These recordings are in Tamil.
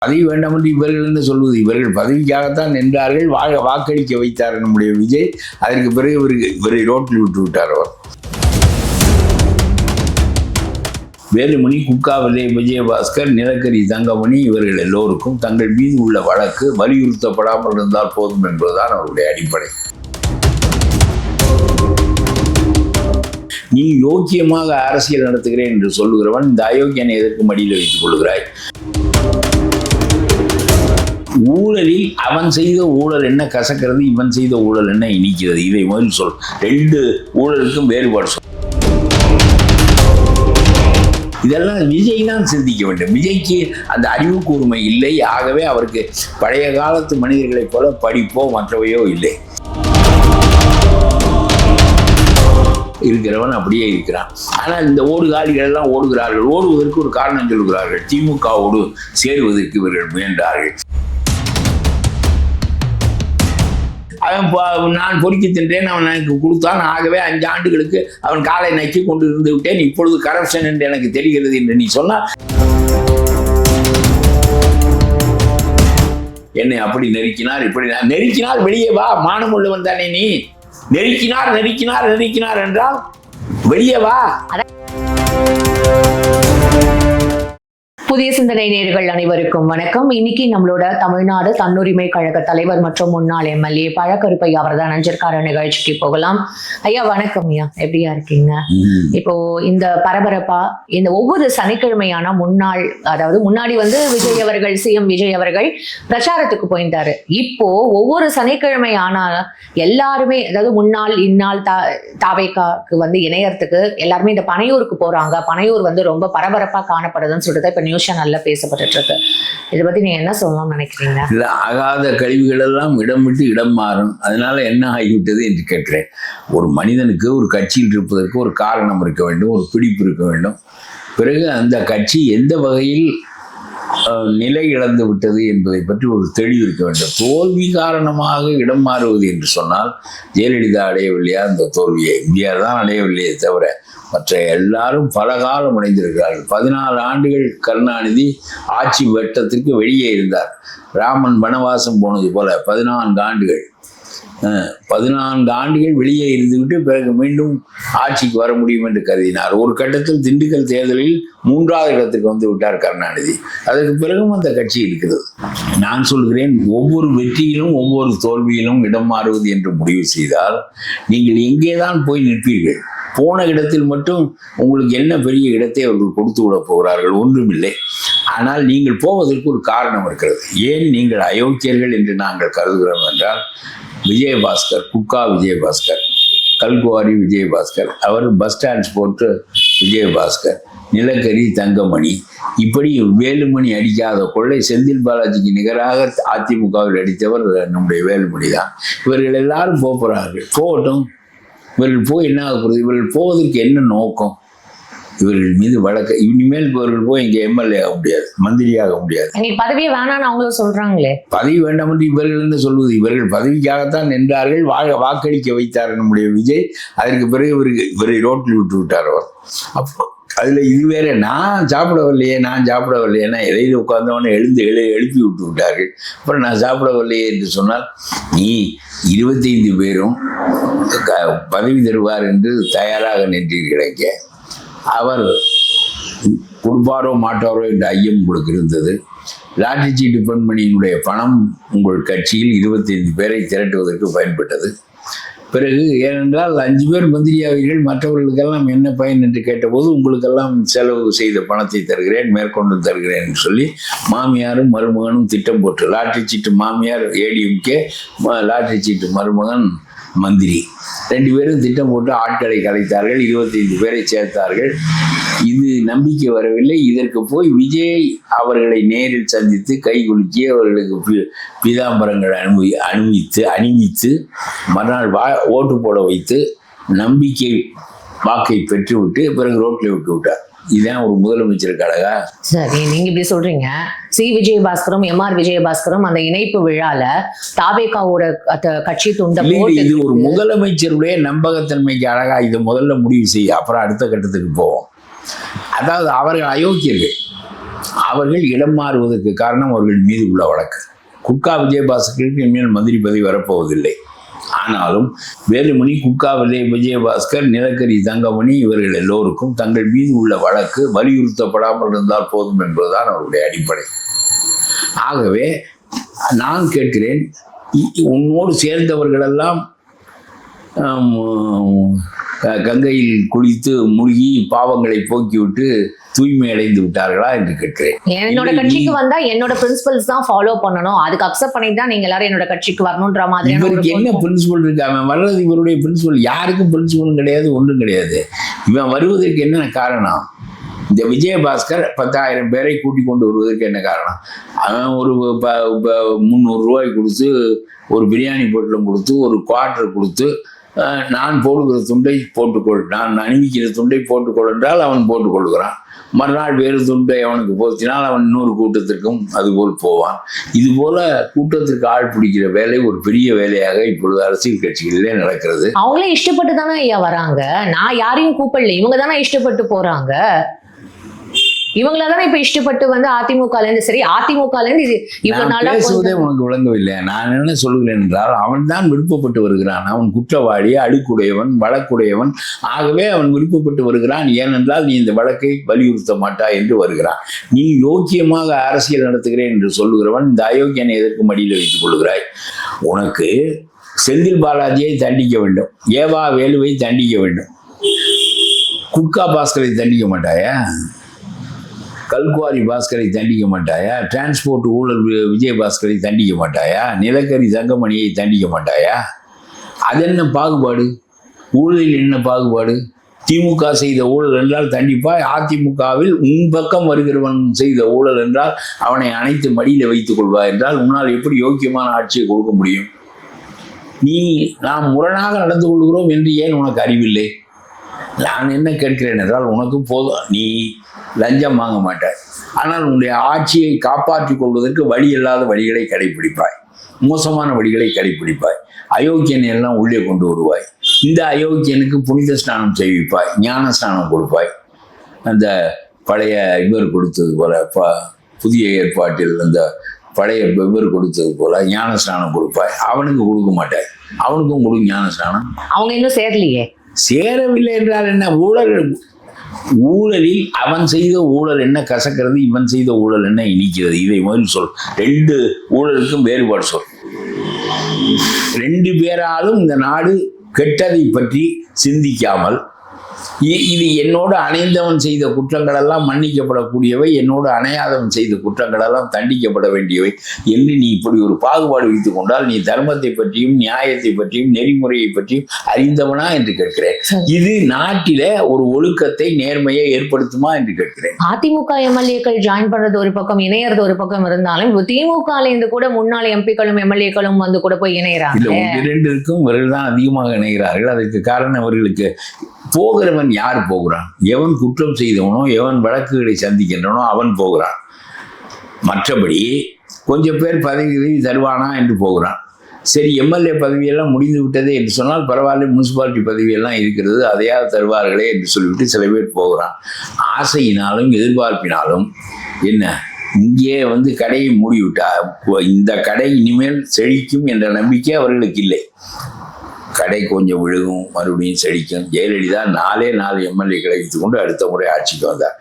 பதவி வேண்டாம் என்று இவர்கள் என்று சொல்வது, இவர்கள் பதவிக்காகத்தான் நின்றார்கள், வாக்களிக்க வைத்தார் நம்முடைய விஜய். அதற்கு பிறகு இவரை ரோட்டில் விட்டு விட்டார். அவர் வேலுமணி, குக்கா விஜயபாஸ்கர், நிலக்கரி தங்கமணி இவர்கள் எல்லோருக்கும் தங்கள் மீது உள்ள வழக்கு வலியுறுத்தப்படாமல் இருந்தால் போதும் என்பதுதான் அவருடைய அடிப்படை. நீ யோக்கியமாக அரசியல் நடத்துகிறேன் என்று சொல்லுகிறவன் இந்த அயோக்கியனை எதற்கு மடியில் வைத்துக் கொள்கிறாய்? ஊழலில் அவன் செய்த ஊழல் என்ன கசக்கிறது, இவன் செய்த ஊழல் என்ன இனிக்கிறது? இதை முதல் சொல். ரெண்டு ஊழலுக்கும் வேறுபாடு சொல். இதெல்லாம் விஜய் தான் சிந்திக்க வேண்டும். விஜய்க்கு அந்த அறிவு கூர்மை இல்லை. ஆகவே அவருக்கு பழைய காலத்து மனிதர்களைப் போல படிப்போ மற்றவையோ இல்லை. இருக்கிறவன் அப்படியே இருக்கிறான். ஆனால் இந்த ஓடுகாலிகள் எல்லாம் ஓடுகிறார்கள். ஓடுவதற்கு ஒரு காரணம் சொல்கிறார்கள். திமுகவோடு சேருவதற்கு இவர்கள் முயன்றார்கள். அவன் நான் பொறுக்கி தின்றேன், அவன் எனக்கு கொடுத்தான், ஆகவே 5 ஆண்டுகளுக்கு அவன் காலை நக்கி கொண்டு இருந்து விட்டேன், இப்பொழுது கரப்ஷன் என்று எனக்கு தெரிகிறது என்று நீ சொன்னால் என்னை அப்படி நெருக்கினார், இப்படி நெருக்கினால் வெளியே வா, மானம் உள்ளவன் தானே நீ. நெருக்கினார் என்றால் வெளியே வா. புதிய சிந்தனை நேயர்கள் அனைவருக்கும் வணக்கம். இன்னைக்கு நம்மளோட தமிழ்நாடு தன்னுரிமை கழக தலைவர் மற்றும் முன்னாள் எம்எல்ஏ பழக்கருப்பையா அவர் தான் நினைச்சிருக்காரு. நிகழ்ச்சிக்கு போகலாம். ஐயா வணக்கம். ஐயா எப்படியா இருக்கீங்க? இப்போ இந்த பரபரப்பா இந்த ஒவ்வொரு சனிக்கிழமையான முன்னாடி விஜய் அவர்கள், சிஎம் விஜய் அவர்கள் பிரச்சாரத்துக்கு போயிருந்தாரு. இப்போ ஒவ்வொரு சனிக்கிழமை ஆனால் எல்லாருமே, அதாவது முன்னாள் இந்நாள் தாவேக்காக்கு இணையறதுக்கு எல்லாருமே இந்த பனையூருக்கு போறாங்க. பனையூர் ரொம்ப பரபரப்பா காணப்படுதுன்னு சொல்லிட்டு இப்ப நியூஸ் சேனல்ல பேசப்பட்டு இருக்கு. இதை பத்தி நீங்க என்ன சொல்லணும்னு நினைக்கிறீங்க? இல்ல, ஆகாத கழிவுகள் எல்லாம் இடம் விட்டு இடம் மாறும். அதனால என்ன ஆகிவிட்டது என்று கேட்கிறேன். ஒரு மனிதனுக்கு ஒரு கட்சியில் இருப்பதற்கு ஒரு காரணம் இருக்க வேண்டும், ஒரு பிடிப்பு இருக்க வேண்டும். பிறகு அந்த கட்சி எந்த வகையில் நிலை இழந்து விட்டது என்பதை பற்றி ஒரு தெளிவு இருக்க வேண்டும். தோல்வி காரணமாக இடம் மாறுவது என்று சொன்னால் ஜெயலலிதா அடையவில்லையா அந்த தோல்வியை? எம்ஜிஆர் தான் அடையவில்லையே தவிர மற்ற எல்லாரும் பல காலம் அடைந்திருக்கிறார்கள். 14 ஆண்டுகள் கருணாநிதி ஆட்சி வட்டத்திற்கு வெளியே இருந்தார். ராமன் வனவாசம் போனது போல 14 ஆண்டுகள் வெளியே இருந்துவிட்டு பிறகு மீண்டும் ஆட்சிக்கு வர முடியும் என்று கருதினார். ஒரு கட்டத்தில் திண்டுக்கல் தேர்தலில் 3வது இடத்துக்கு வந்து விட்டார் கருணாநிதி. அதற்கு பிறகும் அந்த கட்சி இருக்கிறது. நான் சொல்கிறேன், ஒவ்வொரு வெற்றியிலும் ஒவ்வொரு தோல்வியிலும் இடம் மாறுவது என்று முடிவு செய்தால் நீங்கள் எங்கேதான் போய் நிற்பீர்கள்? போன இடத்தில் மட்டும் உங்களுக்கு என்ன பெரிய இடத்தை அவர்கள் கொடுத்து விட போகிறார்கள்? ஒன்றுமில்லை. ஆனால் நீங்கள் போவதற்கு ஒரு காரணம் இருக்கிறது. ஏன் நீங்கள் அயோக்கியர்கள் என்று நாங்கள் கருதுகிறோம் என்றால், விஜயபாஸ்கர், குக்கா விஜயபாஸ்கர், கல்குவாரி விஜயபாஸ்கர், அவர் பஸ் ஸ்டாண்ட் போட்டு விஜயபாஸ்கர், நிலக்கரி தங்கமணி, இப்படி வேலுமணி அடிக்காத கொள்ளை செந்தில் பாலாஜிக்கு நிகராக அதிமுகவில் அடித்தவர் நம்முடைய வேலுமணி தான். இவர்கள் எல்லாரும் போகிறார்கள். போகட்டும். இவர்கள் போய் என்ன ஆக போகிறது? இவர்கள் போவதற்கு என்ன நோக்கம்? இவர்கள் மீது வழக்கு. இனிமேல் இவர்கள் போய் இங்கே எம்எல்ஏ ஆக முடியாது, மந்திரியாக முடியாது. பதவியே வேணான்னு அவங்களும் சொல்றாங்களே. பதவி வேண்டாம் என்று இவர்கள் என்று சொல்வது, இவர்கள் பதவிக்காகத்தான் நின்றார்கள், வாக்களிக்க வைத்தார் நம்முடைய விஜய். அதற்கு பிறகு இவரை ரோட்டில் விட்டு விட்டார். அவர் அப்போ அதில் இது வேற, நான் சாப்பிடவில்லையேன்னா இடையில உட்கார்ந்தவொடனே எழுப்பி விட்டு விட்டார்கள். அப்புறம் நான் சாப்பிடவில்லையே என்று சொன்னால், நீ 25 பேரும் பதவி தருவார் என்று தயாராக நின்றீர்களே, அவர் கொடுப்பாரோ மாட்டாரோ என்ற ஐயம் உங்களுக்கு இருந்தது. லாட்டரி சீட்டு பெண்மணியினுடைய பணம் உங்கள் கட்சியில் 25 பேரை திரட்டுவதற்கு பயன்பட்டது. பிறகு ஏனென்றால் 5 பேர் மந்திரியாவீர்கள், மற்றவர்களுக்கெல்லாம் என்ன பயன் என்று கேட்டபோது உங்களுக்கெல்லாம் செலவு செய்த பணத்தை தருகிறேன், மேற்கொண்டு தருகிறேன் என்று சொல்லி மாமியாரும் மருமகனும் திட்டம் போட்டு, லாட்டரி சீட்டு மாமியார் ஏடிஎம்கே, லாட்டரி சீட்டு மருமகன் மந்திரி, 2 பேரும் திட்டம் போட்டு ஆட்களை கலைத்தார்கள், 25 பேரை சேர்த்தார்கள். இது நம்பிக்கை வரவில்லை. இதற்கு போய் விஜய் அவர்களை நேரில் சந்தித்து கைகுலுக்கி அவர்களுக்கு பீதாம்பரங்கள் அணிவித்து மறுநாள் ஓட்டு போட வைத்து நம்பிக்கை வாக்கை பெற்றுவிட்டு பிறகு ரோட்டில் விட்டு விட்டார். இதுதான் ஒரு முதலமைச்சருக்கு அழகா? சரி, நீங்க இப்படி சொல்றீங்க. விஜயபாஸ்கரும் எம்ஆர் விஜயபாஸ்கரும் அந்த இணைப்பு விழால தாவேக்காவோட கட்சி துண்ட போட்டு, இது ஒரு முதலமைச்சருடைய நம்பகத்தன்மைக்கு அழகா? இதை முதல்ல முடிவு செய்ய, அப்புறம் அடுத்த கட்டத்துக்கு போவோம். அதாவது அவர்கள் அயோக்கியர்கள். அவர்கள் இடம் மாறுவதற்கு காரணம் அவர்கள் மீது உள்ள வழக்கு. குட்கா விஜயபாஸ்கருக்கு இனிமேல் மந்திரி பதவி வரப்போவதில்லை. ஆனாலும் வேலுமணி, குட்கா விஜயபாஸ்கர், நிலக்கரி தங்கமணி இவர்கள் எல்லோருக்கும் தங்கள் மீது உள்ள வழக்கு வலியுறுத்தப்படாமல் இருந்தால் போதும் என்பதுதான் அவருடைய அடிப்படை. ஆகவே நான் கேட்கிறேன், உன்னோடு சேர்ந்தவர்களெல்லாம் கங்கையில் குளித்து மூழ்கி பாவங்களை போக்கிவிட்டு தூய்மை அடைந்து விட்டார்களா என்று கேட்கிறேன். என்னோட கட்சிக்கு வந்தா என்னோட பிரின்சிபல்ஸ் தான் ஃபாலோ பண்ணணும், அதுக்கு அக்செப்ட் பண்ணி தான் நீங்க எல்லாரும் என்னோட கட்சிக்கு வரணும்ன்ற மாதிரி. இவருக்கு என்ன பிரின்சிபல் இருக்கு? அவன் வர்றது இவருடைய பிரின்சிபல். யாருக்கும் பிரின்சிபலும் கிடையாது, ஒன்றும் கிடையாது. இவன் வருவதற்கு என்ன காரணம்? இந்த விஜயபாஸ்கர் 10,000 பேரை கூட்டிக் கொண்டு வருவதற்கு என்ன காரணம்? அவன் ஒரு 300 ரூபாய் கொடுத்து, ஒரு பிரியாணி பொட்டலம் கொடுத்து, ஒரு குவார்டர் கொடுத்து, நான் போடுகிற துண்டை போட்டுக்கொள், நான் அணிவிக்கிற துண்டை போட்டுக்கொள் என்றால் அவன் போட்டுக்கொள்கிறான். மறுநாள் வேறு துண்டை அவனுக்கு போத்தினால் அவன் இன்னொரு கூட்டத்திற்கும் அதுபோல் போவான். இது போல கூட்டத்திற்கு ஆள் பிடிக்கிற வேலை ஒரு பெரிய வேலையாக இப்பொழுது அரசியல் கட்சிகளிலே நடக்கிறது. அவங்களே இஷ்டப்பட்டு தானே ஐயா வராங்க, நான் யாரையும் கூப்பிடல, இவங்க தானே இஷ்டப்பட்டு போறாங்க. இவங்களதானே இப்ப இஷ்டப்பட்டு வந்து அதிமுகல இருந்து, சரி அதிமுகல இருந்து இவ்வளவு நாளா பேசுவதே உனக்கு விளங்கவில்லை. நான் என்ன சொல்கிறேன் என்றால், அவன் தான் விருப்பப்பட்டு வருகிறான். அவன் குற்றவாளி, அடுக்குடையவன், வழக்குடையவன். ஆகவே அவன் விருப்பப்பட்டு வருகிறான். ஏனென்றால் நீ இந்த வழக்கை வலியுறுத்த மாட்டாய் என்று வருகிறான். நீ யோக்கியமாக அரசியல் நடத்துகிறேன் என்று சொல்லுகிறவன் இந்த அயோக்கியனை எதற்கு மடியில் வைத்துக் கொள்கிறாய்? உனக்கு செந்தில் பாலாஜியை தண்டிக்க வேண்டும், ஏவா வேலுவை தண்டிக்க வேண்டும், குட்கா பாஸ்கரை தண்டிக்க மாட்டாயா? கல்குவாரி பாஸ்கரை தண்டிக்க மாட்டாயா? டிரான்ஸ்போர்ட் ஊழல் விஜயபாஸ்கரை தண்டிக்க மாட்டாயா? நிலக்கரி தங்கமணியை தண்டிக்க மாட்டாயா? அது என்ன பாகுபாடு? ஊழலில் என்ன பாகுபாடு? திமுக செய்த ஊழல் என்றால் தண்டிப்பாய், அதிமுகவில் உன் பக்கம் வருகிறவன் செய்த ஊழல் என்றால் அவனை அனைத்து மடியில் வைத்துக் கொள்வாய் என்றால் உன்னால் எப்படி யோக்கியமான ஆட்சியை கொடுக்க முடியும்? நாம் முரணாக நடந்து கொள்கிறோம் என்று ஏன் உனக்கு அறிவில்லை? நான் என்ன கேட்கிறேன் என்றால், உனக்கு போதும், நீ லஞ்சம் வாங்க மாட்டாய், ஆனால் உன்னுடைய ஆட்சியை காப்பாற்றிக் கொள்வதற்கு வழி இல்லாத வழிகளை கடைபிடிப்பாய், மோசமான வழிகளை கடைபிடிப்பாய், அயோக்கியனை எல்லாம் உள்ளே கொண்டு வருவாய். இந்த அயோக்கியனுக்கு புனித ஸ்நானம் செய்விப்பாய், ஞான ஸ்நானம் கொடுப்பாய். அந்த பழைய இவர் கொடுத்தது போல, புதிய ஏற்பாட்டில் அந்த பழைய இவர் கொடுத்தது போல ஞான ஸ்நானம் கொடுப்பாய். அவனுக்கு கொடுக்க மாட்டாய், அவனுக்கும் கொடு ஞான ஸ்நானம். அவங்க இன்னும் சேரலையே. சேரவில்லை என்றால் என்ன? ஊழலில் அவன் செய்த ஊழல் என்ன கசக்கிறது, இவன் செய்த ஊழல் என்ன இனிக்கிறது? இதை முதல் சொல். 2 ஊழலுக்கும் வேறுபாடு சொல். 2 பேராலும் இந்த நாடு கெட்டதை பற்றி சிந்திக்காமல், இது என்னோடு அணைந்தவன் செய்த குற்றங்கள் எல்லாம் மன்னிக்கப்படக்கூடியவை, என்னோடு அணையாதவன் செய்த குற்றங்கள் எல்லாம் தண்டிக்கப்பட வேண்டியவை என்று நீ இப்படி ஒரு பாகுபாடு வைத்துக் கொண்டால் நீ தர்மத்தை பற்றியும் நியாயத்தை பற்றியும் நெறிமுறையை பற்றியும் அறிந்தவனா என்று கேட்கிறேன். இது நாட்டில ஒரு ஒழுக்கத்தை, நேர்மையை ஏற்படுத்துமா என்று கேட்கிறேன். அதிமுக எம்எல்ஏக்கள் ஜாயின் பண்றது ஒரு பக்கம், இணையறது ஒரு பக்கம் இருந்தாலும் திமுக இருந்து கூட முன்னாள் எம்பிக்களும் எம்எல்ஏக்களும் வந்து கூட போய் இணையறாங்க. இல்ல, 2 இவர்கள் தான் அதிகமாக இணைகிறார்கள். அதற்கு காரணம் அவர்களுக்கு போகிறவன் யார் போகிறான்? எவன் குற்றம் செய்தவனோ, எவன் வழக்குகளை சந்திக்கின்றனோ அவன் போகிறான். மற்றபடி கொஞ்சம் பேர் பதவி தருவானா என்று போகிறான். சரி, எம்எல்ஏ பதவியெல்லாம் முடிந்து விட்டதே என்று சொன்னால் பரவாயில்ல, முனிசிபாலிட்டி பதவியெல்லாம் இருக்கிறது, அதையாவது தருவார்களே என்று சொல்லிவிட்டு சில பேர் போகிறான். ஆசையினாலும் எதிர்பார்ப்பினாலும் என்ன, இங்கே வந்து கடையை மூடிவிட்டா இந்த கடை இனிமேல் செழிக்கும் என்ற நம்பிக்கை அவர்களுக்கு இல்லை. கடை கொஞ்சம் விழுகும், மறுபடியும் செழிக்கும். ஜெயலலிதா 4 எம்எல்ஏக்களை வைத்துக் கொண்டு அடுத்த முறை ஆட்சிக்கு வந்தார்.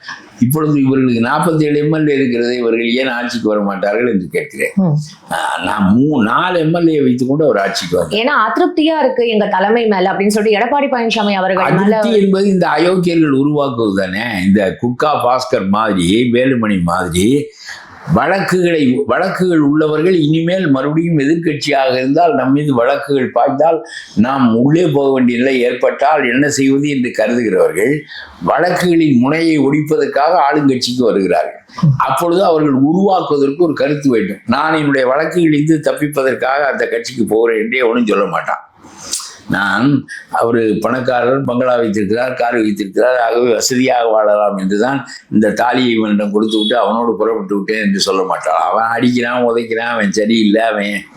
இப்பொழுது இவர்களுக்கு 47 எம்எல்ஏ இருக்கிறது, இவர்கள் ஏன் ஆட்சிக்கு வர மாட்டார்கள் என்று கேட்கிறேன். நான் 4 எம்எல்ஏ வைத்துக் கொண்டு அவர் ஆட்சிக்கு வந்தார். ஏன்னா அதிருப்தியா இருக்கு எங்க தலைமை மேல அப்படின்னு சொல்லி எடப்பாடி பழனிசாமி அவர்கள். அதிருப்தி என்பது இந்த அயோக்கியர்கள் உருவாக்குவது தானே. இந்த குட்கா பாஸ்கர் மாதிரி, வேலுமணி மாதிரி வழக்குகள் உள்ளவர்கள் இனிமேல் மறுபடியும் எதிர்கட்சியாக இருந்தால், நம் மீது வழக்குகள் பாய்ந்தால், நாம் உள்ளே போக வேண்டிய நிலை ஏற்பட்டால் என்ன செய்வது என்று கருதுகிறவர்கள் வழக்குகளின் முனையை ஒடிப்பதற்காக ஆளுங்கட்சிக்கு வருகிறார்கள். அப்பொழுது அவர்கள் உருவாக்குவதற்கு ஒரு கருத்து வேண்டும். நான் என்னுடைய வழக்குகளிலிருந்து தப்பிப்பதற்காக அந்த கட்சிக்கு போகிறேன் என்றே ஒன்றும் சொல்ல மாட்டான். அவர் பணக்காரர், பங்களா வைத்திருக்கிறார், கார் வைத்திருக்கிறார், ஆகவே வசதியாக வாழலாம் என்றுதான் இந்த தாலியை இவனிடம் கொடுத்து விட்டு அவனோடு புறப்பட்டு விட்டேன் என்று சொல்ல மாட்டாள். அவன் அடிக்கிறான், உதைக்கிறான், அவன் சரியில்லை,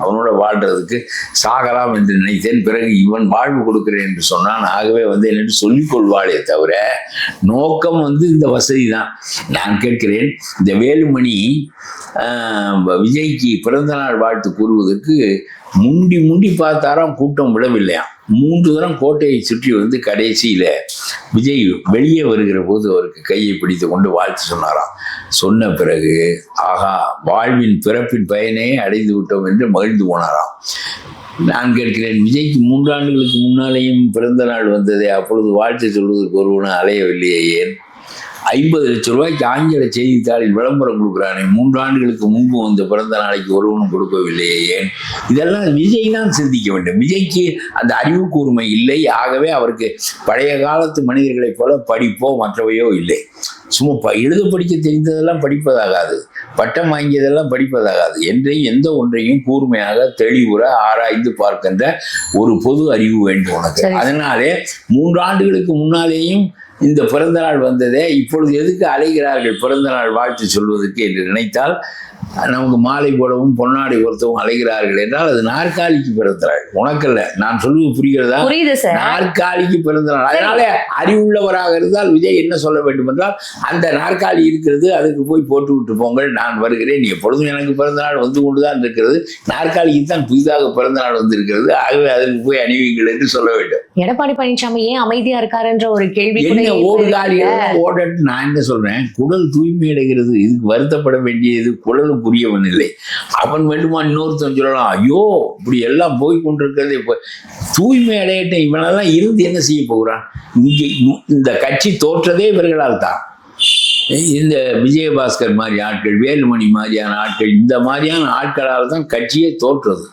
அவனோட வாழ்றதுக்கு சாகலாம் என்று நினைத்தேன். பிறகு இவன் வாழ்வு கொடுக்கிறேன் என்று சொன்னான். ஆகவே என்று சொல்லிக் கொள்வாளே தவிர நோக்கம் இந்த வசதி தான். நான் கேட்கிறேன், இந்த வேலுமணி விஜய்க்கு பிறந்த நாள் வாழ்த்து கூறுவதற்கு முண்டி முண்டி பார்த்தாராம், கூட்டம் விடவில்லையாம். 3 தரம் கோட்டையை சுற்றி கடைசியில விஜய் வெளியே வருகிற போது அவருக்கு கையை பிடித்து கொண்டு வாழ்த்து சொன்னாராம். சொன்ன பிறகு ஆகா, வாழ்வின் பிறப்பின் பயனை அடைந்து விட்டோம் என்று மகிழ்ந்து போனாராம். நான் கேட்கிறேன், விஜய்க்கு 3 ஆண்டுகளுக்கு முன்னாலேயும் பிறந்த நாள் வந்ததே, அப்பொழுது வாழ்த்து சொல்வதற்கு ஒருவனும் அலையவில்லையே ஏன்? 50 லட்சம் ரூபாய்க்கு ஆங்கில செய்தித்தாளில் விளம்பரம் கொடுக்குறானே, 3 ஆண்டுகளுக்கு முன்பு வந்த பிறந்த நாளைக்கு ஒருவனும் கொடுக்கவில்லையே ஏன்? இதெல்லாம் விஜய் தான் சிந்திக்க வேண்டும். விஜய்க்கு அந்த அறிவு கூர்மை இல்லை. ஆகவே அவருக்கு பழைய காலத்து மனிதர்களைப் போல படிப்போ மற்றவையோ இல்லை. சும்மா எழுத படிக்க தெரிந்ததெல்லாம் படிப்பதாகாது, பட்டம் வாங்கியதெல்லாம் படிப்பதாகாது. எந்த ஒன்றையும் கூர்மையாக தெளிவுற ஆராய்ந்து பார்க்கின்ற ஒரு பொது அறிவு வேண்டும் உனக்கு. அதனாலே 3 ஆண்டுகளுக்கு முன்னாலேயும் இந்த பிறந்த நாள் வந்ததே, இப்பொழுது எதுக்கு அலைகிறார்கள் பிறந்த நாள் வாழ்த்து சொல்வதற்கு என்று நினைத்தால், நமக்கு மாலை போடவும் பொன்னாடை பொருத்தவும் அலைகிறார்கள் என்றால் அது நாற்காலிக்கு பிறந்த நாள், உனக்கல்ல. நான் சொல்வது புரிகிறதா? நாற்காலிக்கு பிறந்த நாள். அதனால அறிவுள்ளவராக இருந்தால் விஜய் என்ன சொல்ல வேண்டும் என்றால், அந்த நாற்காலி இருக்கிறது, அதுக்கு போய் போட்டு விட்டு போங்கள், நான் வருகிறேன், எப்பொழுதும் எனக்கு பிறந்த நாள் வந்து கொண்டுதான் இருக்கிறது, நாற்காலிக்கு தான் புதிதாக பிறந்த நாள் வந்திருக்கிறது, ஆகவே அதற்கு போய் அணிவீங்கள் என்று சொல்ல வேண்டும். எடப்பாடி பழனிசாமி ஏன் அமைதியா இருக்காருன்ற ஒரு கேள்வி. ஓடுகாலிகள் ஓடட்டு. நான் என்ன சொல்றேன், குடல் தூய்மை அடைகிறது, இதுக்கு வருத்தப்பட வேண்டியது குடல் புரியவன் இல்லை. அவன் வேண்டுமா இன்னொருத்தன் சொல்லலாம், ஐயோ இப்படி எல்லாம் போய் கொண்டிருக்கிறது, இப்ப தூய்மை அடையட்டும். இவனெல்லாம் இருந்து என்ன செய்ய போகிறான்? இங்கே இந்த கட்சி தோற்றதே இவர்களால் தான். இந்த விஜயபாஸ்கர் மாதிரி ஆட்கள், வேலுமணி மாதிரியான ஆட்கள், இந்த மாதிரியான ஆட்களால் தான் கட்சியே தோற்றது.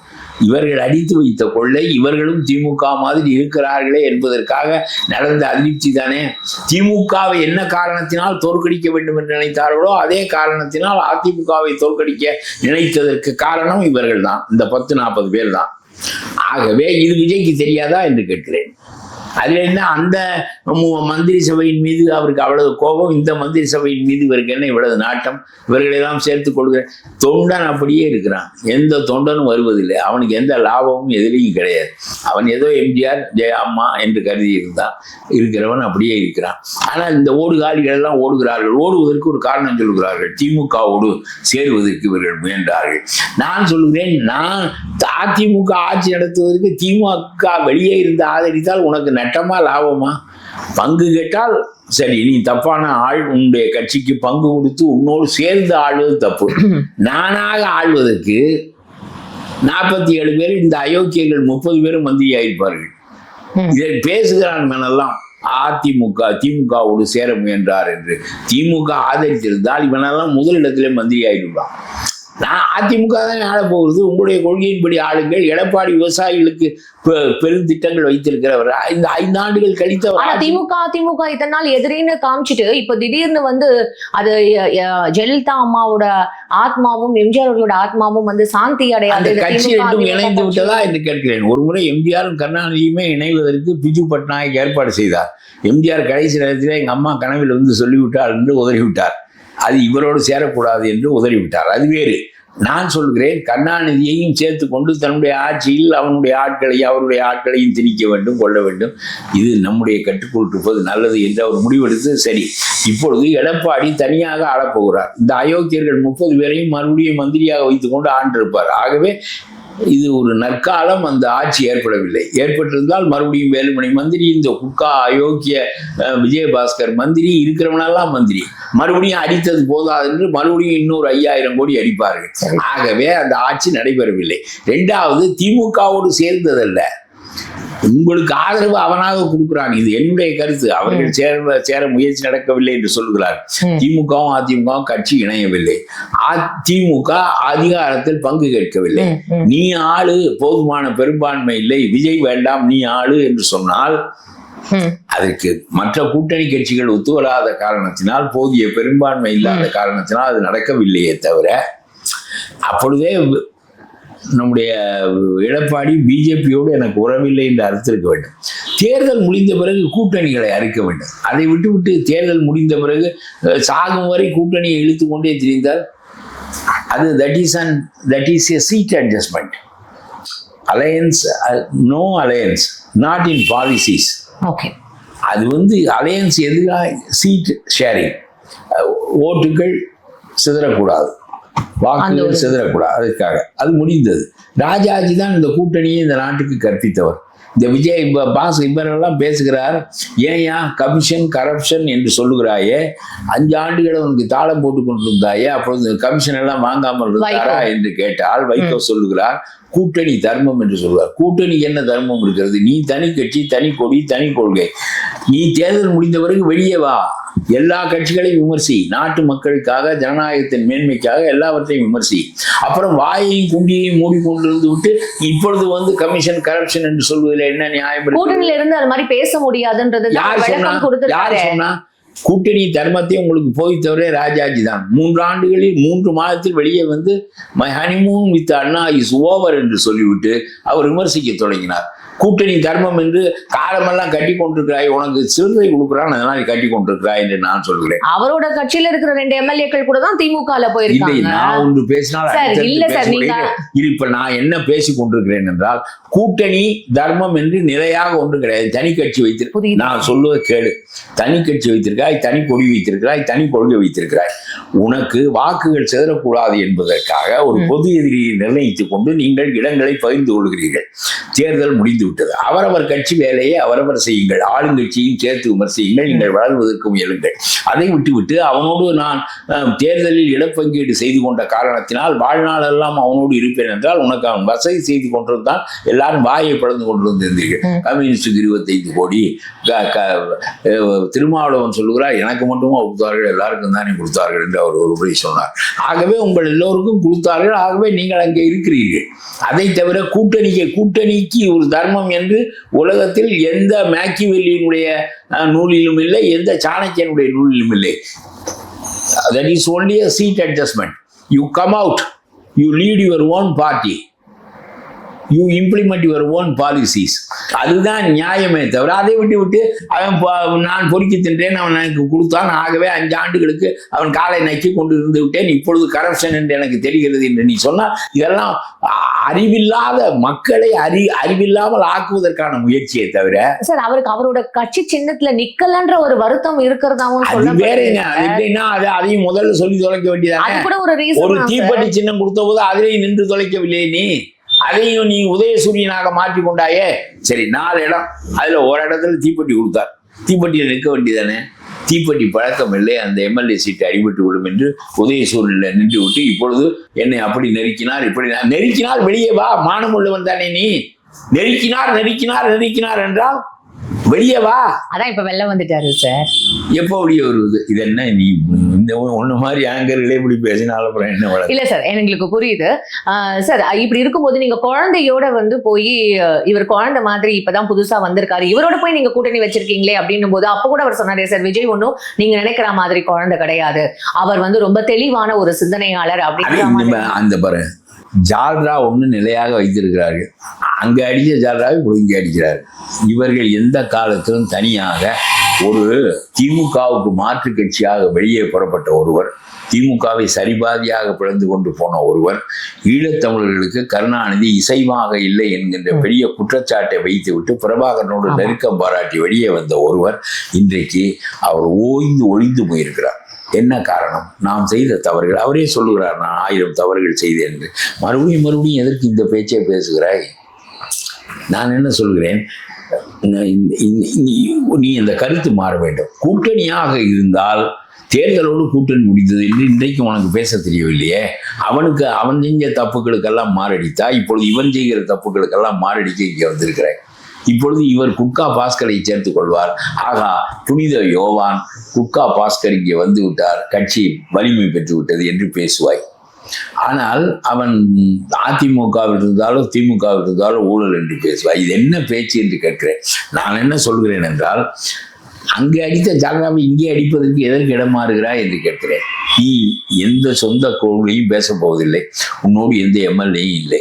இவர்கள் அடித்து வைத்த கொள்ளை, இவர்களும் திமுக மாதிரி இருக்கிறார்களே என்பதற்காக நடந்த அதிருப்தி தானே. திமுகவை என்ன காரணத்தினால் தோற்கடிக்க வேண்டும் என்று நினைத்தார்களோ அதே காரணத்தினால் அதிமுகவை தோற்கடிக்க நினைத்ததற்கு காரணம் இவர்கள் தான், இந்த 10-40 பேர் தான். ஆகவே இது விஜய்க்கு தெரியாதா என்று கேட்கிறேன். அதுல என்ன, அந்த மந்திரி சபையின் மீது அவருக்கு அவ்வளவு கோபம், இந்த மந்திரி சபையின் மீது இவருக்கு என்ன இவ்வளவு நாட்டம்? இவர்களெல்லாம் சேர்த்து கொள்கிற தொண்டன் அப்படியே இருக்கிறான். எந்த தொண்டனும் வருவதில்லை. அவனுக்கு எந்த லாபமும் எதிரையும் கிடையாது. அவன் ஏதோ எம்ஜிஆர் அம்மா என்று கருதி இருக்கிறவன் அப்படியே இருக்கிறான். ஆனால் இந்த ஓடுகாலிகள் எல்லாம் ஓடுகிறார்கள். ஓடுவதற்கு ஒரு காரணம் சொல்கிறார்கள், திமுகவோடு சேருவதற்கு இவர்கள் முயன்றார்கள். நான் சொல்கிறேன், நான் அதிமுக ஆட்சி நடத்துவதற்கு திமுக வெளியே இருந்து ஆதரித்தால் உனக்கு நட்டமா லாபமா? பங்கு கேட்டால் சரி, நீ தப்பான ஆள், உன்னுடைய கட்சிக்கு பங்கு கொடுத்து உன்னோடு சேர்ந்து ஆள்வது தப்பு. நானாக ஆள்வதற்கு 47 பேர், இந்த அயோக்கியர்கள் 30 பேரும் மந்திரி ஆயிருப்பார்கள். இதை பேசுகிறான் மேனெல்லாம் திமுகவோடு சேர முயன்றார் என்று. திமுக ஆதரித்திருந்தால் இவனெல்லாம் முதலிடத்திலே மந்திரி ஆயிடுவான். நான் அதிமுக தான் ஆள போகிறது. உங்களுடைய கொள்கையின்படி ஆளுங்கள். எடப்பாடி விவசாயிகளுக்கு பெருந்திட்டங்கள் வைத்திருக்கிறவர். இந்த 5 ஆண்டுகள் கழித்தவர். திமுக இத்தனை நாள் எதிரின்னு காமிச்சிட்டு இப்ப திடீர்னு அது ஜெயலலிதா அம்மாவோட ஆத்மாவும் எம்ஜிஆர் அவர்களோட ஆத்மாவும் சாந்தி அடையாது, கட்சி ரெண்டும் இணைந்து விட்டதா என்று கேட்கிறேன். ஒரு முறை எம்ஜிஆரும் கருணாநிதியுமே இணைவதற்கு பிஜு பட்நாயக் ஏற்பாடு செய்தார். எம்ஜிஆர் கடைசி நேரத்தில் எங்க அம்மா கனவில் சொல்லிவிட்டார் என்று உதறிவிட்டார். அது இவரோடு சேரக்கூடாது என்று உதறிவிட்டார். அது வேறு. நான் சொல்கிறேன், கருணாநிதியையும் சேர்த்து கொண்டு தன்னுடைய ஆட்சியில் அவருடைய ஆட்களையும் திணிக்க வேண்டும், கொள்ள வேண்டும். இது நம்முடைய கட்டுக்குள் இருப்பது நல்லது என்று அவர் முடிவெடுத்து, சரி இப்பொழுது எடப்பாடி தனியாக ஆளப்போகிறார். இந்த அயோக்கியர்கள் 30 பேரையும் மறுபடியும் மந்திரியாக வைத்துக் கொண்டு ஆண்டிருப்பார். ஆகவே இது ஒரு நற்காலம். அந்த ஆட்சி ஏற்படவில்லை. ஏற்பட்டிருந்தால் மறுபடியும் வேலுமணி மந்திரி, இந்த குக்கா அயோக்கிய விஜயபாஸ்கர் மந்திரி, இருக்கிறவனெல்லாம் மந்திரி. மறுபடியும் அடித்தது போதாது என்று மறுபடியும் இன்னொரு 5000 கோடி அடிப்பார்கள். ஆகவே அந்த ஆட்சி நடைபெறவில்லை. 2வது, திமுகவோடு சேர்ந்ததல்ல, உங்களுக்கு ஆதரவு அவனாக கொடுக்கிறான். இது என்னுடைய கருத்து. அவர்கள் சேர முயற்சி நடக்கவில்லை என்று சொல்கிறார். திமுகவும் அதிமுகவும் கட்சி இணையவில்லை. அதிமுக அதிகாரத்தில் பங்கு கேட்கவில்லை. நீ ஆளு, போதுமான பெரும்பான்மை இல்லை, விஜய் வேண்டாம், நீ ஆளு என்று சொன்னால் அதற்கு மற்ற கூட்டணி கட்சிகள் ஒத்துவராத காரணத்தினால், போதிய பெரும்பான்மை இல்லாத காரணத்தினால் அது நடக்கவில்லையே தவிர, அப்பொழுதே நம்முடைய எடப்பாடி பிஜேபியோடு எனக்கு உறவில்லை என்று அர்த்தம் வேண்டும். தேர்தல் முடிந்த பிறகு கூட்டணிகளை அறிக்க வேண்டும். அதை விட்டு தேர்தல் முடிந்த பிறகு சாகும் வரை கூட்டணியை இழுத்து கொண்டே திரிந்தால் அது that is a seat adjustment. Alliance, no alliance, not in policies. Okay, அது அலையன்ஸ் எதுக்காக? சீட் ஷேரிங், ஓட்டுகள் சிதறக்கூடாது, வாக்குகள் சிதறக்கூடாது, அதுக்காக அது முடிந்தது. ராஜாஜி தான் இந்த கூட்டணியை இந்த நாட்டுக்கு கற்பித்தவர். இந்த விஜய் பாஸ் இவரெல்லாம் பேசுகிறார், ஏயா கமிஷன் கரப்ஷன் என்று சொல்லுகிறாயே, 5 ஆண்டுகள் உனக்கு தாளம் போட்டு கொண்டிருந்தாயே, அப்பொழுது கமிஷன் எல்லாம் வாங்காமல் இருந்தாரா என்று கேட்டால் வைகோ சொல்லுகிறார், கூட்டணி தர்மம் என்று சொல்வார். கூட்டணிக்கு என்ன தர்மம் இருக்கிறது? நீ தனி கட்சி, தனி கொடி, தனி கொள்கை. நீ தேர்தல் முடிந்த பிறகு வெளியே வா, எல்லா கட்சிகளையும் விமர்சி, நாட்டு மக்களுக்காக, ஜனநாயகத்தின் மேன்மைக்காக எல்லாவற்றையும் விமர்சி. அப்புறம் வாயையும் குண்டியையும் மூடிக்கொண்டிருந்து விட்டு இப்பொழுது கமிஷன் கரப்ஷன் என்று சொல்வதில் என்ன நியாயம்? கூட்டணியில இருந்து அது மாதிரி பேச முடியாதுன்றது யார் சொன்னா? கூட்டணி தர்மத்தை உங்களுக்கு போய் தவிர ராஜாஜி தான் 3 ஆண்டுகளில் 3 மாதத்தில் வெளியே my honeymoon with Anna is over என்று சொல்லிவிட்டு அவர் விமர்சிக்க தொடங்கினார். கூட்டணி தர்மம் என்று காலமெல்லாம் கட்டி கொண்டிருக்கிறாய், உனக்கு சிறுத்தை கொடுக்குறான், அதனால கட்டி கொண்டிருக்கிறாய் என்று நான் சொல்கிறேன். அவரோட கட்சியில இருக்கிற 2 எம்எல்ஏக்கள் கூட தான் திமுகல போயிருக்காங்க. நான் ஒன்று பேசினால் இப்ப நான் என்ன பேசிக் கொண்டிருக்கிறேன் என்றால், கூட்டணி தர்மம் என்று நிலையாக ஒன்று கிடையாது. தனி கட்சி வைத்திருக்க, நான் சொல்லுவதை கேளு, தனி கட்சி வைத்திருக்கிறாய், தனி கொடி வைத்திருக்கிறாய், தனி கொள்கை வைத்திருக்கிறாய். உனக்கு வாக்குகள் சிதறக்கூடாது என்பதற்காக ஒரு பொது எதிரியை நிர்ணயித்துக் கொண்டு நீங்கள் இடங்களை பகிர்ந்து கொள்கிறீர்கள். தேர்தல் முடிந்து விட்டது. அவரவர் கட்சி வேலையை அவரவர் செய்யுங்கள், ஆளுங்கட்சியும் சேர்த்து விமர்சியுங்கள், நீங்கள் வளர்வதற்கு முயலுங்கள். அதை விட்டுவிட்டு அவனோடு நான் தேர்தலில் இடப்பங்கீடு செய்து கொண்ட காரணத்தினால் வாழ்நாள் எல்லாம் அவனோடு இருப்பேன் என்றால் உனக்கு அவன் வசதி செய்து கொண்டிருந்தான். எல்லாரும் வாயை பிளந்து கொண்டிருந்தீர்கள். கம்யூனிஸ்டுக்கு 25 கோடி, திருமாவளவன் சொல்லுகிறார் எனக்கு மட்டுமா கொடுத்தார்கள், எல்லாருக்கும் தானே கொடுத்தார்கள் என்று அவர் ஒரு முறை சொன்னார். ஆகவே உங்கள் எல்லோருக்கும் கொடுத்தார்கள், ஆகவே நீங்கள் அங்கே இருக்கிறீர்கள். அதை தவிர கூட்டணிக்கு ஒரு தர்மம் என்று உலகத்தில் எந்த மேக்கிவெல்லியினுடைய நூலிலும் இல்லை, எந்த சாணக்கியனுடைய நூலிலும் இல்லை. That is only a seat adjustment. You come out, you lead your own party, you implement your own policies. அதுதான் நியாயமே தவிர அதை விட்டு அவன் நான் பொறுக்கி தின்றேன், அவன் எனக்கு கொடுத்தான், ஆகவே 5 ஆண்டுகளுக்கு அவன் காலை நக்கி கொண்டு இருந்து விட்டேன், இப்பொழுது கரப்ஷன் என்று எனக்கு தெரிகிறது என்று நீ சொன்னால் இதெல்லாம் அறிவில்லாத மக்களை அறிவில்லாமல் ஆக்குவதற்கான முயற்சியை தவிர. சார், அவருக்கு அவரோட கட்சி சின்னத்துல நிக்கலன்ற ஒரு வருத்தம் இருக்கிறதாவும் வேறங்க. எப்படின்னா அதையும் முதல்ல சொல்லி தொலைக்க வேண்டியதானே. ஒரு தீப்பெட்டி சின்னம் கொடுத்த போது அதிலேயும் நின்று தொலைக்கவில்லை, நீ அதையும் நீ உதயசூரியனாக மாற்றி கொண்டாயே. சரி, 4 இடம், அதுல ஒரு இடத்துல தீப்பெட்டி கொடுத்தார், தீப்பெட்டியில் நிற்க வேண்டியதானே. தீப்பெட்டி பழக்கம் இல்லை, அந்த எம்எல்ஏ சீட்டை அடிபட்டு விடும் என்று உதயசூரியனில் நின்று விட்டு இப்பொழுது என்னை அப்படி நெருக்கினார், இப்படி நெருக்கினால் வெளியே வா, மானம் உள்ளவன் தானே நீ. நெருக்கினார் என்றால் வெளியே வா. அதான் இப்ப வெளில வந்துட்டாரு சார். எப்போ வெளியே வருவது? இது என்ன நீ இந்த ஒண்ணு மாதிரி ஆங்கர்களே இப்படி பேசினாலும் அப்புறம் என்ன வளர்ச்சி? இல்ல சார், எங்களுக்கு புரியுது சார். இப்படி இருக்கும்போது நீங்க குழந்தையோட போய் இவர் குழந்தை மாதிரி இப்பதான் புதுசா வந்திருக்காரு, இவரோட போய் நீங்க கூட்டணி வச்சிருக்கீங்களே அப்படின்னும் போது அப்ப கூட அவர் சொன்னாரே சார், விஜய் ஒன்னும் நீங்க நினைக்கிற மாதிரி குழந்தை கிடையாது, அவர் ரொம்ப தெளிவான ஒரு சிந்தனையாளர் அப்படின்னு. அந்த பாரு, ஜால்ரா ஒன்று நிலையாக வைத்திருக்கிறார்கள், அங்கே அடித்த ஜால்ராவை இங்கே அடிக்கிறார். இவர்கள் எந்த காலத்திலும் தனியாக ஒரு திமுகவுக்கு மாற்று கட்சியாக வெளியே புறப்பட்ட ஒருவர், திமுகவை சரிபாதியாக பிளந்து கொண்டு போன ஒருவர், ஈழத்தமிழர்களுக்கு கருணாநிதி இசைவாக இல்லை என்கின்ற பெரிய குற்றச்சாட்டை வைத்துவிட்டு பிரபாகரனோடு நெருக்கம் பாராட்டி வெளியே வந்த ஒருவர் இன்றைக்கு அவர் ஒழிந்து போயிருக்கிறார். என்ன காரணம்? நாம் செய்த தவறுகள். அவரே சொல்லுகிறார், நான் 1000 தவறுகள் செய்தேன் என்று. மறுபடியும் எதற்கு இந்த பேச்சை பேசுகிறாய்? நான் என்ன சொல்கிறேன், நீ இந்த கருத்து மாற வேண்டும். கூட்டணியாக இருந்தால் தேர்தலோடு கூட்டணி முடிந்தது என்று இன்றைக்கு உனக்கு பேச தெரியவில்லையே. அவன் செஞ்ச தப்புகளுக்கெல்லாம் மாரடித்தா இப்பொழுது இவன் செய்கிற தப்புகளுக்கெல்லாம் மாரடிக்க இங்கே வந்திருக்கிறாய். இப்பொழுது இவர் குட்கா பாஸ்கரை சேர்த்துக் கொள்வார். ஆகா, புனித யோவான் குட்கா பாஸ்கர் இங்கே வந்து விட்டார், கட்சி வலிமை பெற்று விட்டது என்று பேசுவாய். ஆனால் அவன் அதிமுகவில் இருந்தாலும் திமுகவில் இருந்தாலும் ஊழல் என்று பேசுவாய். இது என்ன பேச்சு என்று கேட்கிறேன். நான் என்ன சொல்கிறேன் என்றால், அங்கே அடித்த ஜால்ராவை இங்கே அடிப்பதற்கு எதற்கு இடம் மாறுகிறாய் என்று கேட்கிறேன். நீ எந்த சொந்த கொள்கையும் பேச போவதில்லை, உன்னோடு எந்த எம்எல்ஏயும் இல்லை,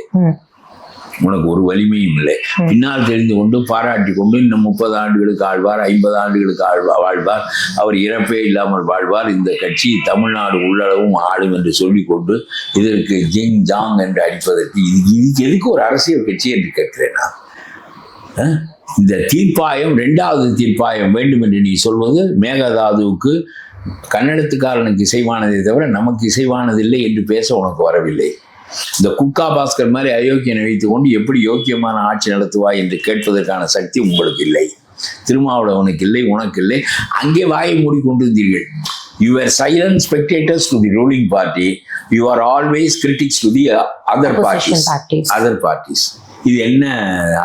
உனக்கு ஒரு வலிமையும் இல்லை. பின்னால் தெரிந்து கொண்டு பாராட்டி கொண்டு இன்னும் 30 ஆண்டுகளுக்கு ஆழ்வார், 50 ஆண்டுகளுக்கு வாழ்வார், அவர் இறப்பே இல்லாமல் வாழ்வார், இந்த கட்சி தமிழ்நாடு உள்ளளவும் ஆளும் என்று சொல்லிக்கொண்டு இதற்கு ஜிங் ஜாங் என்று அடிப்பதற்கு இதுக்கு எதுக்கு ஒரு அரசியல் கட்சி என்று கேட்கிறேன் நான். இந்த தீர்ப்பாயம் 2வது தீர்ப்பாயம் வேண்டும் என்று நீ சொல்வது மேகதாதுவுக்கு கன்னடத்துக்காரனுக்கு இசைவானதை தவிர நமக்கு இசைவானதில்லை என்று பேச உனக்கு வரவில்லை. இந்த குக்கா பாஸ்கர் மாதிரி அயோக்கியனை வைத்துக் கொண்டு எப்படி யோக்கியமான ஆட்சி நடத்துவாய் என்று கேட்பதற்கான சக்தி உங்களுக்கு இல்லை, திருமாவளவனுக்கு இல்லை, உனக்கு இல்லை. அங்கே வாயை மூடிக்கொண்டிருந்தீர்கள். You were silent spectators to the ruling party. You are always critics to the other parties. இது என்ன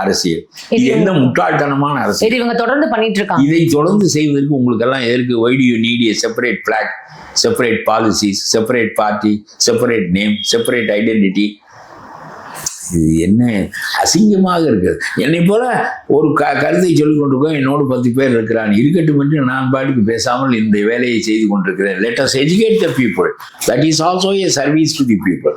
அரசியல்? இது என்ன முட்டாள்தனமான அரசியல்? இவங்க தொடர்ந்து பண்ணிட்டு இருக்காங்க. இதை தொடர்ந்து செய்வதற்கு உங்களுக்கு எல்லாம் எதற்கு? why do you need a separate flag, separate policies, separate party, separate name, separate identity? இது என்ன அசிங்கமாக இருக்குது. என்னை போல ஒரு கருத்தை சொல்லிக் கொண்டிருக்கோம், என்னோடு 10 பேர் இருக்கிறான், இருக்கட்டும் என்று நான் பாட்டுக்கு பேசாமல் இந்த வேலையை செய்து கொண்டிருக்கிறேன். Let us educate the people. That is also a service to the people.